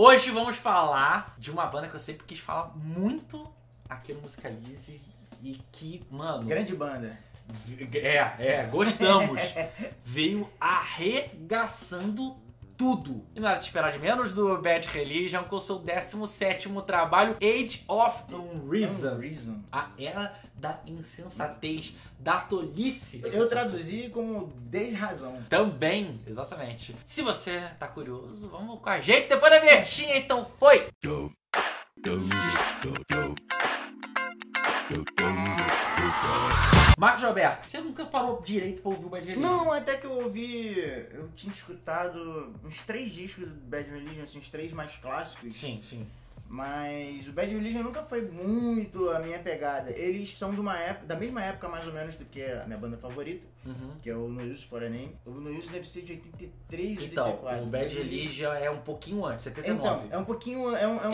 Hoje vamos falar de uma banda que eu sempre quis falar muito aqui no Musicalize e que, mano... Grande banda. Gostamos. Veio arregaçando tudo. E não era de esperar de menos do Bad Religion com o seu 17º trabalho, Age of Unreason. A Era da Insensatez, da Tolice. Eu traduzi como desrazão. Também, exatamente. Se você tá curioso, vamos com a gente depois da vinhetinha, então foi! Marcos Roberto, você nunca parou direito pra ouvir o Bad Religion? Não, até que eu ouvi... Eu tinha escutado uns 3 discos do Bad Religion, assim, os 3 mais clássicos. Sim, sim. Mas o Bad Religion nunca foi muito a minha pegada. Eles são de uma época, da mesma época mais ou menos do que a minha banda favorita, que é o No Use For A Name. O No Use deve ser de 83, então, 84. O Bad Religion é um pouquinho antes, 79. Então, é um pouquinho...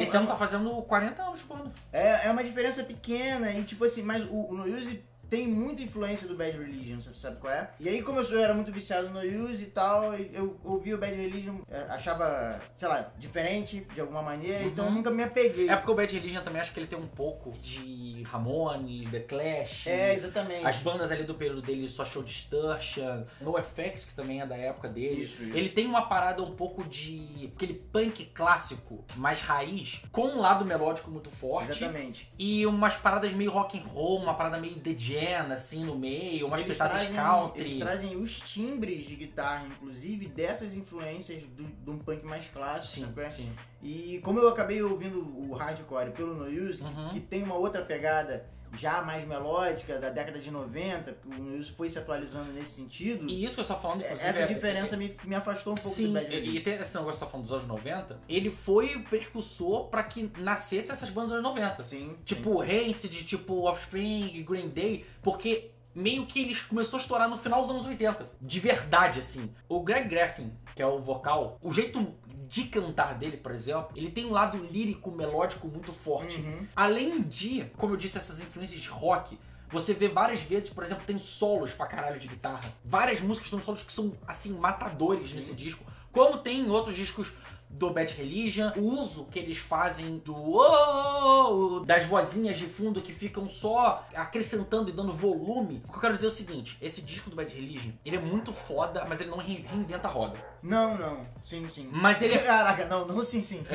Esse ano tá fazendo 40 anos, quando? É uma diferença pequena e tipo assim, mas o No Use tem muita influência do Bad Religion, você sabe qual é? E aí, como eu era muito viciado no Use e tal, eu ouvia o Bad Religion, achava, sei lá, diferente de alguma maneira, então eu nunca me apeguei. É porque o Bad Religion também acho que ele tem um pouco de Ramones, The Clash. É, exatamente. As bandas ali do período dele, Social Distortion, NoFX, que também é da época dele. Isso. Ele tem uma parada um pouco de aquele punk clássico, mais raiz, com um lado melódico muito forte. Exatamente. E umas paradas meio rock and roll, uma parada meio The Jam, assim, no meio, umas pitadas country. Eles trazem os timbres de guitarra, inclusive, dessas influências de um punk mais clássico, sabe? Sim. E como eu acabei ouvindo o hardcore pelo No Use, que tem uma outra pegada já mais melódica, da década de 90, porque o No Use foi se atualizando nesse sentido. E isso que eu estou falando, inclusive... Essa diferença me afastou um pouco do Bad Religion. E tem esse negócio que você tá falando dos anos 90, ele foi o precursor pra que nascesse essas bandas dos anos 90. Sim. Tipo Rancid, tipo Offspring, Green Day, porque meio que eles começou a estourar no final dos anos 80. De verdade, assim. O Greg Graffin, que é o vocal, o jeito de cantar dele, por exemplo, ele tem um lado lírico, melódico muito forte. Além de, como eu disse, essas influências de rock, você vê várias vezes, por exemplo, tem solos pra caralho de guitarra. Várias músicas tem solos que são, assim, matadores nesse disco. Como tem em outros discos do Bad Religion, o uso que eles fazem das vozinhas de fundo que ficam só acrescentando e dando volume. O que eu quero dizer é o seguinte, esse disco do Bad Religion, ele é muito foda, mas ele não reinventa a roda. Não. Sim. Mas ele é... Caraca, não, sim.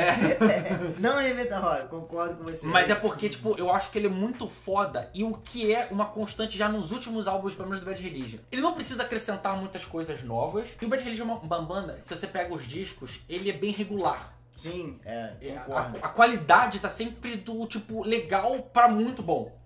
Não reinventa a roda, concordo com você. Mas é porque, tipo, eu acho que ele é muito foda e o que é uma constante já nos últimos álbuns, pelo menos do Bad Religion. Ele não precisa acrescentar muitas coisas novas. E o Bad Religion é uma banda, se você pega os discos, ele é bem regular. Sim, concordo. A qualidade tá sempre do tipo legal pra muito bom.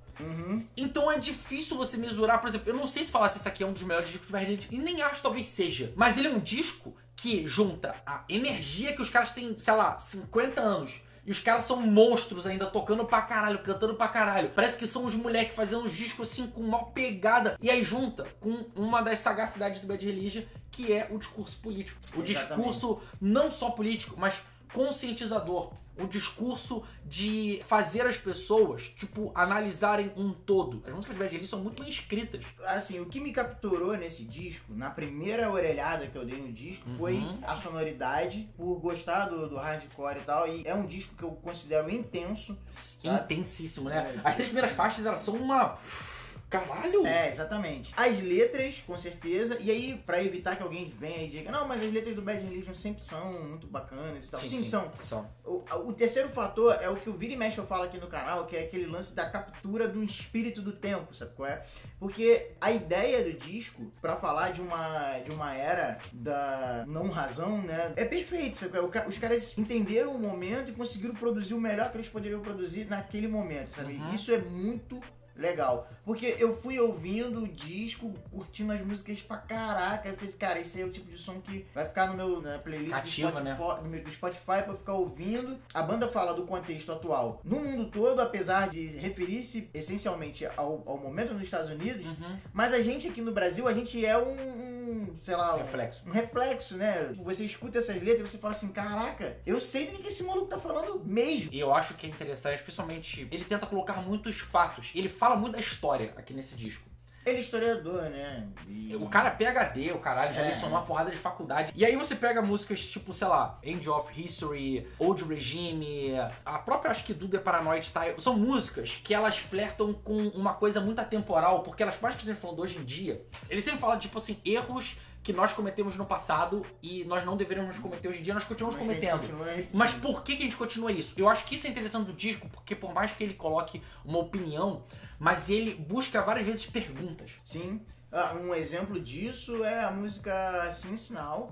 Então é difícil você mesurar, por exemplo, eu não sei se falar se esse aqui é um dos melhores discos do Bad Religion, e nem acho que talvez seja, mas ele é um disco que junta a energia que os caras têm, sei lá, 50 anos. E os caras são monstros ainda, tocando pra caralho, cantando pra caralho. Parece que são os moleques fazendo uns discos assim com uma pegada. E aí junta com uma das sagacidades do Bad Religion, que é o discurso político. O discurso não só político, mas conscientizador. O discurso de fazer as pessoas, tipo, analisarem um todo. As músicas do Bad Religion são muito bem escritas. Assim, o que me capturou nesse disco, na primeira orelhada que eu dei no disco, foi a sonoridade, por gostar do hardcore e tal. E é um disco que eu considero intenso. Intensíssimo, né? As 3 primeiras faixas, elas são uma... Caralho! É, exatamente. As letras, com certeza. E aí, pra evitar que alguém venha e diga, não, mas as letras do Bad Religion sempre são muito bacanas e tal. Sim, são. O terceiro fator é o que o Vira e Mexe eu falo aqui no canal, que é aquele lance da captura do espírito do tempo, sabe qual é? Porque a ideia do disco, pra falar de uma era da não razão, né, é perfeito, sabe qual é? Os caras entenderam o momento e conseguiram produzir o melhor que eles poderiam produzir naquele momento, sabe? Isso é muito legal. Porque eu fui ouvindo o disco, curtindo as músicas pra caraca. Eu falei, cara, esse é o tipo de som que vai ficar na playlist Cativa, do Spotify pra eu ficar ouvindo. A banda fala do contexto atual no mundo todo, apesar de referir-se essencialmente ao momento nos Estados Unidos. Mas a gente aqui no Brasil, a gente é sei lá, um reflexo, né? Você escuta essas letras e você fala assim, caraca, eu sei do que esse maluco tá falando mesmo. E eu acho que é interessante, principalmente, ele tenta colocar muitos fatos. Ele fala muito da história aqui nesse disco. Ele é historiador, né? O cara é PhD, o caralho, já lecionou uma porrada de faculdade. E aí você pega músicas tipo, sei lá, End of History, Old Regime, a própria, acho que do The Paranoid Style. São músicas que elas flertam com uma coisa muito atemporal, porque elas, mais que a gente falando hoje em dia, ele sempre fala, tipo assim, erros que nós cometemos no passado e nós não deveríamos cometer hoje em dia, nós continuamos cometendo. Mas por que a gente continua isso? Eu acho que isso é interessante do disco, porque por mais que ele coloque uma opinião, mas ele busca várias vezes perguntas. Sim. Um exemplo disso é a música Since Now.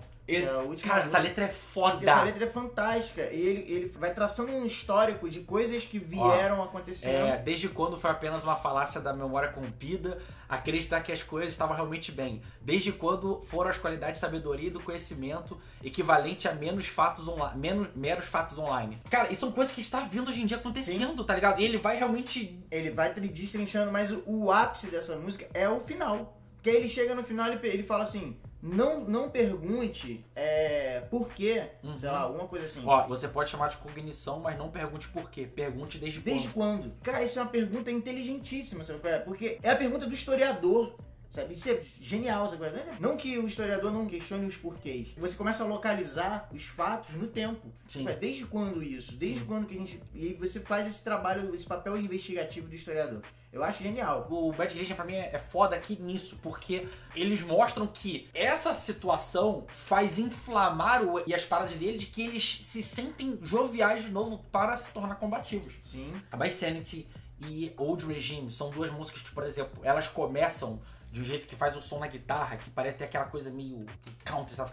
Cara, essa letra é foda. Essa letra é fantástica. Ele vai traçando um histórico de coisas que vieram acontecendo. Desde quando foi apenas uma falácia da memória corrompida, acreditar que as coisas estavam realmente bem. Desde quando foram as qualidades de sabedoria e do conhecimento equivalente a meros fatos online. Cara, e são coisas que está vindo hoje em dia acontecendo, tá ligado? E ele vai realmente... Ele vai destrinchando, mas o ápice dessa música é o final. Porque aí ele chega no final e ele fala assim... Não pergunte por quê, sei lá, alguma coisa assim. Você pode chamar de cognição, mas não pergunte por quê. Pergunte desde quando. Desde quando? Cara, isso é uma pergunta inteligentíssima, sabe? Porque é a pergunta do historiador, sabe? Isso é genial, sabe? Não que o historiador não questione os porquês. Você começa a localizar os fatos no tempo. Sabe? Desde quando isso? Desde quando que a gente... E você faz esse trabalho, esse papel investigativo do historiador. Eu acho genial. O Bad Religion pra mim é foda aqui nisso, porque eles mostram que essa situação faz inflamar e as paradas dele de que eles se sentem joviais de novo para se tornar combativos. Sim. A By Sanity e Old Regime são duas músicas que, por exemplo, elas começam de um jeito que faz o som na guitarra, que parece ter aquela coisa meio country, sabe?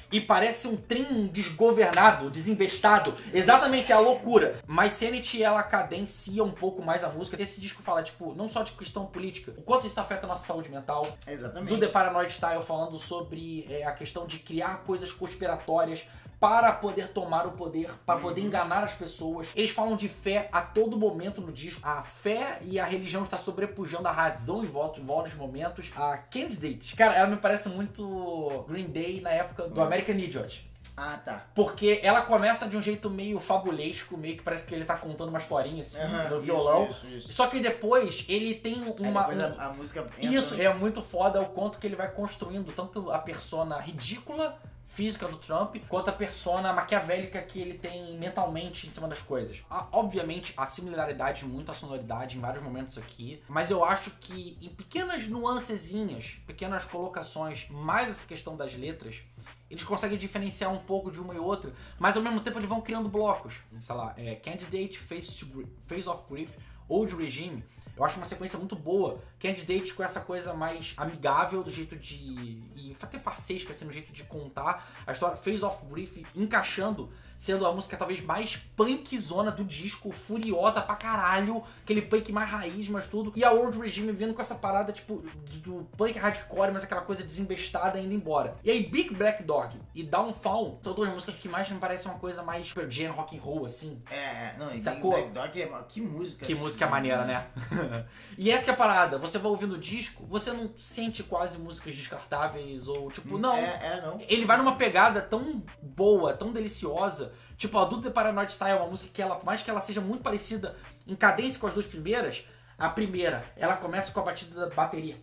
E parece um trem desgovernado, desinvestado. Exatamente, é a loucura. Mas Sanity, ela cadencia um pouco mais a música. Esse disco fala, tipo, não só de questão política, o quanto isso afeta a nossa saúde mental. Exatamente. Do The Paranoid Style, falando sobre a questão de criar coisas conspiratórias para poder tomar o poder, para poder enganar as pessoas. Eles falam de fé a todo momento no disco. A fé e a religião está sobrepujando a razão em vários momentos. A Candidate, cara, ela me parece muito Green Day na época do American Idiot. Ah, tá. Porque ela começa de um jeito meio fabulesco, meio que parece que ele tá contando uma historinha assim, no violão. Isso. Só que depois ele tem uma... Depois a música entra. Isso, é muito foda o quanto que ele vai construindo tanto a persona ridícula física do Trump, quanto a persona maquiavélica que ele tem mentalmente em cima das coisas. Obviamente, há similaridade muito à sonoridade em vários momentos aqui, mas eu acho que em pequenas nuancezinhas, pequenas colocações, mais essa questão das letras, eles conseguem diferenciar um pouco de uma e outra, mas ao mesmo tempo eles vão criando blocos. Sei lá, Candidate, Face of Grief, Old Regime. Eu acho uma sequência muito boa. Candidate com essa coisa mais amigável, do jeito de... E até farsesca, assim, no jeito de contar a história. Face of Grief encaixando, sendo a música talvez mais punkzona do disco, furiosa pra caralho, aquele punk mais raiz, mas tudo. E a Old Regime vindo com essa parada, tipo, do punk hardcore, mas aquela coisa desembestada indo embora. E aí Big Black Dog e Downfall são duas músicas que mais me parecem uma coisa mais Pearl Jam, rock and roll, assim. E sacou? Big Black Dog que música. Que assim, música maneira, né? E essa que é a parada, você vai ouvindo o disco, você não sente quase músicas descartáveis ou tipo, não. Não. Ele vai numa pegada tão boa, tão deliciosa. Tipo, a do The Paranoid Style é uma música que ela, por mais que ela seja muito parecida em cadência com as duas primeiras, a primeira, ela começa com a batida da bateria,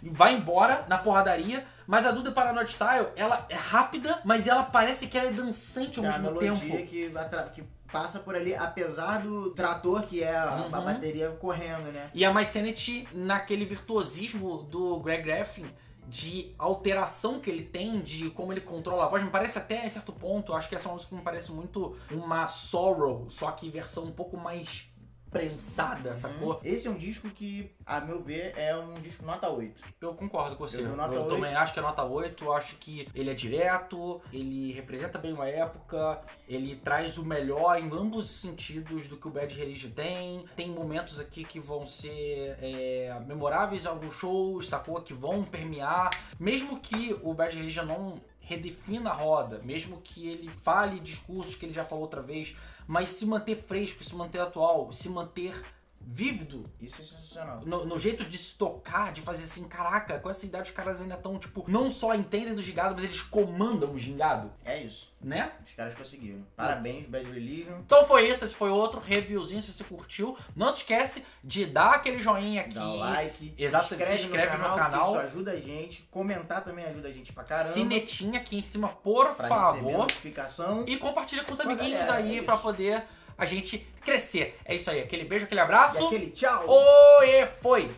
e vai embora na porradaria, mas a do The Paranoid Style, ela é rápida, mas ela parece que ela é dançante ao mesmo tempo. A melodia que passa por ali, apesar do trator, que é a bateria correndo, né? E a My Sanity, naquele virtuosismo do Greg Graffin, de alteração que ele tem, de como ele controla a voz, me parece até, a certo ponto, acho que essa música me parece muito uma Sorrow, só que versão um pouco mais prensada, sacou? Esse é um disco que, a meu ver, é um disco nota 8. Eu concordo com você. Eu também acho que é nota 8, eu acho que ele é direto, ele representa bem uma época, ele traz o melhor em ambos os sentidos do que o Bad Religion tem. Tem momentos aqui que vão ser memoráveis em alguns shows, sacou? Que vão permear. Mesmo que o Bad Religion não redefina a roda, mesmo que ele fale discursos que ele já falou outra vez, mas se manter fresco, se manter atual, se manter vívido. Isso é sensacional. No jeito de se tocar, de fazer assim, caraca, com essa idade os caras ainda estão, tipo, não só entendem do gingado, mas eles comandam o gingado. É isso. Né? Os caras conseguiram. Parabéns, Bad Religion. Então foi isso, esse foi outro reviewzinho, se você curtiu. Não se esquece de dar aquele joinha aqui. Dá o like. Exato, se inscreve no canal. Isso ajuda a gente. Comentar também ajuda a gente pra caramba. Sinetinha aqui em cima, por pra favor. Receber notificação. E compartilha com os Com a amiguinhos galera, aí é pra isso. poder a gente crescer. É isso aí, aquele beijo, aquele abraço. E aquele tchau. Oi, foi!